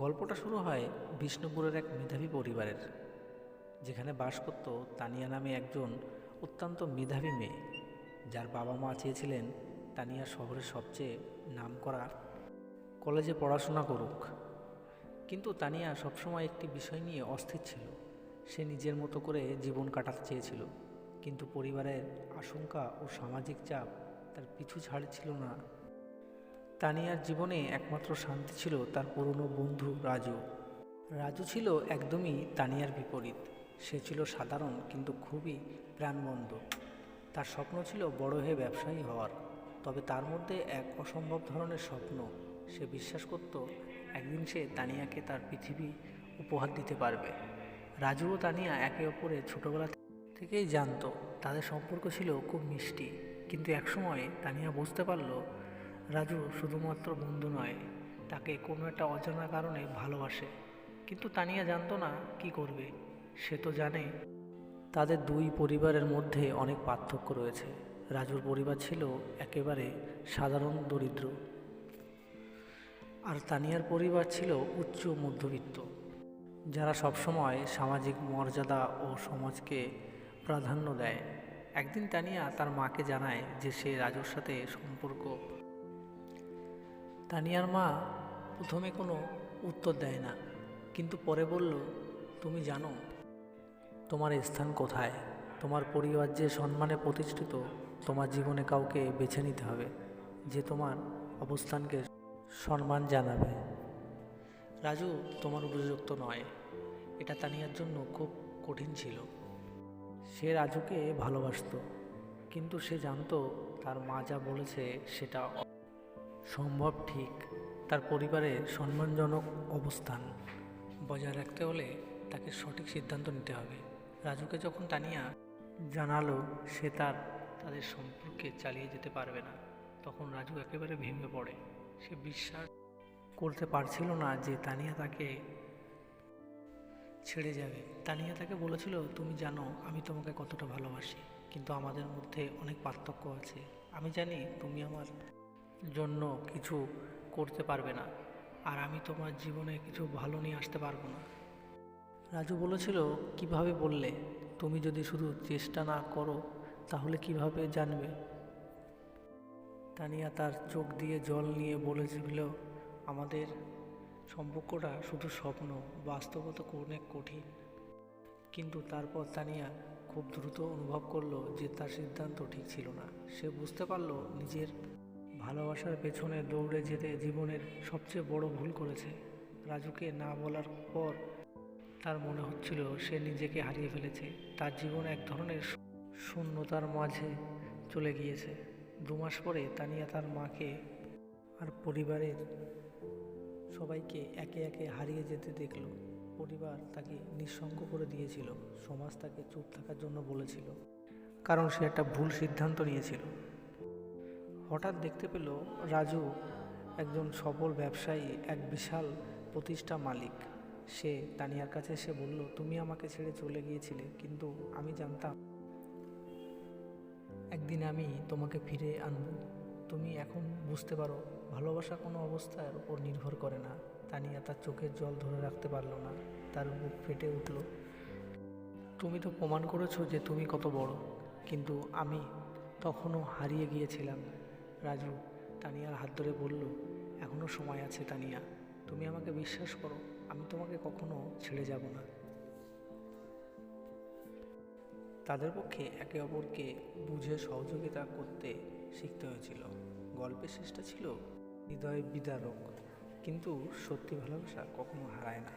গল্পটা শুরু হয় বিষ্ণুপুরের এক মেধাবী পরিবারের, যেখানে বাস করত তানিয়া নামে একজন অত্যন্ত মেধাবী মেয়ে, যার বাবা মা চেয়েছিলেন তানিয়া শহরের সবচেয়ে নামকরা কলেজে পড়াশোনা করুক। কিন্তু তানিয়া সবসময় একটি বিষয় নিয়ে অস্থির ছিল। সে নিজের মতো করে জীবন কাটাতে চেয়েছিল, কিন্তু পরিবারের আশঙ্কা ও সামাজিক চাপ তার পিছু ছাড়ছিল না। তানিয়ার জীবনে একমাত্র শান্তি ছিল তার পুরনো বন্ধু রাজু। রাজু ছিল একদমই তানিয়ার বিপরীত। সে ছিল সাধারণ কিন্তু খুবই প্রাণবন্ত। তার স্বপ্ন ছিল বড় হয়ে ব্যবসায়ী হওয়ার, তবে তার মধ্যে এক অসম্ভব ধরনের স্বপ্ন। সে বিশ্বাস করত একদিন সে তানিয়াকে তার পৃথিবী উপহার দিতে পারবে। রাজু ও তানিয়া একে অপরের ছোটবেলা থেকেই জানতো। তাদের সম্পর্ক ছিল খুব মিষ্টি, কিন্তু একসময় তানিয়া বুঝতে পারল রাজু শুধুমাত্র বন্ধু নয়, তাকে কোনো একটা অজানা কারণে ভালোবাসে। কিন্তু তানিয়া জানতো না কি করবে। সে তো জানে তাদের দুই পরিবারের মধ্যে অনেক পার্থক্য রয়েছে। রাজুর পরিবার ছিল একেবারে সাধারণ দরিদ্র, আর তানিয়ার পরিবার ছিল উচ্চ মধ্যবিত্ত, যারা সবসময় সামাজিক মর্যাদা ও সমাজকে প্রাধান্য দেয়। একদিন তানিয়া তার মাকে জানায় যে সে রাজুর সাথে সম্পর্ক। তানিয়ার মা প্রথমে কোনো উত্তর দেয় না, কিন্তু পরে বলল, তুমি জানো তোমার স্থান কোথায়। তোমার পরিবার যে সম্মানে প্রতিষ্ঠিত, তোমার জীবনে কাউকে বেছে নিতে হবে যে তোমার অবস্থানকে সম্মান জানাবে। রাজু তোমার উপযুক্ত নয়। এটা তানিয়ার জন্য খুব কঠিন ছিল। সে রাজুকে ভালোবাসতো, কিন্তু সে জানতো তার মা যা বলেছে সেটা সম্ভব। ঠিক তার পরিবারের সম্মানজনক অবস্থান বজায় রাখতে হলে তাকে সঠিক সিদ্ধান্ত নিতে হবে। রাজুকে যখন তানিয়া জানালো সে তাদের সম্পর্কে চালিয়ে যেতে পারবে না, তখন রাজু একেবারে ভেঙে পড়ে। সে বিশ্বাস করতে পারছিল না যে তানিয়া তাকে ছেড়ে যাবে। তানিয়া তাকে বলেছিল, তুমি জানো আমি তোমাকে কতটা ভালোবাসি, কিন্তু আমাদের মধ্যে অনেক পার্থক্য আছে। আমি জানি তুমি আমার জন্য কিছু করতে পারবে না, আর আমি তোমার জীবনে কিছু ভালো নিয়ে আসতে পারবো না। রাজু বলেছিল, কিভাবে বললে? তুমি যদি শুধু চেষ্টা না করো তাহলে কিভাবে জানবে? তানিয়া তার চোখ দিয়ে জল নিয়ে বলেছিল, আমাদের সম্পর্কটা শুধু স্বপ্ন, বাস্তবতা অনেক কঠিন। কিন্তু তারপর তানিয়া খুব দ্রুত অনুভব করলো যে তার সিদ্ধান্ত ঠিক ছিল না। সে বুঝতে পারলো নিজের ভালোবাসার পেছনে দৌড়ে যেতে জীবনের সবচেয়ে বড় ভুল করেছে। রাজুকে না বলার পর তার মনে হচ্ছিল সে নিজেকে হারিয়ে ফেলেছে। তার জীবন এক ধরনের শূন্যতার মাঝে চলে গিয়েছে। 2 মাস পরে তানিয়া তার মাকে আর পরিবারের সবাইকে একে একে হারিয়ে যেতে দেখল। পরিবার তাকে নিঃসঙ্গ করে দিয়েছিল, সমাজ তাকে চুপ থাকার জন্য বলেছিল, কারণ সে একটা ভুল সিদ্ধান্ত নিয়েছিল। হঠাৎ দেখতে পেল রাজু একজন সফল ব্যবসায়ী, এক বিশাল প্রতিষ্ঠা মালিক। সে তানিয়ার কাছে এসে বলল, তুমি আমাকে ছেড়ে চলে গিয়েছিলে, কিন্তু আমি জানতাম একদিন আমি তোমাকে ফিরে আনব। তুমি এখন বুঝতে পারো ভালোবাসা কোনো অবস্থার উপর নির্ভর করে না। তানিয়া তার চোখের জল ধরে রাখতে পারল না, তার বুক ফেটে উঠল। তুমি তো প্রমাণ করেছো যে তুমি কত বড়, কিন্তু আমি তখনও হারিয়ে গিয়েছিলাম। রাজু তানিয়ার হাত ধরে বলল, এখনও সময় আছে তানিয়া, তুমি আমাকে বিশ্বাস করো, আমি তোমাকে কখনো ছেড়ে যাব না। তাদের পক্ষে একে অপরকে বুঝে সহযোগিতা করতে শিখতে হয়েছিল। গল্পের শেষটা ছিল হৃদয় বিদারক, কিন্তু সত্যি ভালোবাসা কখনো হারায় না।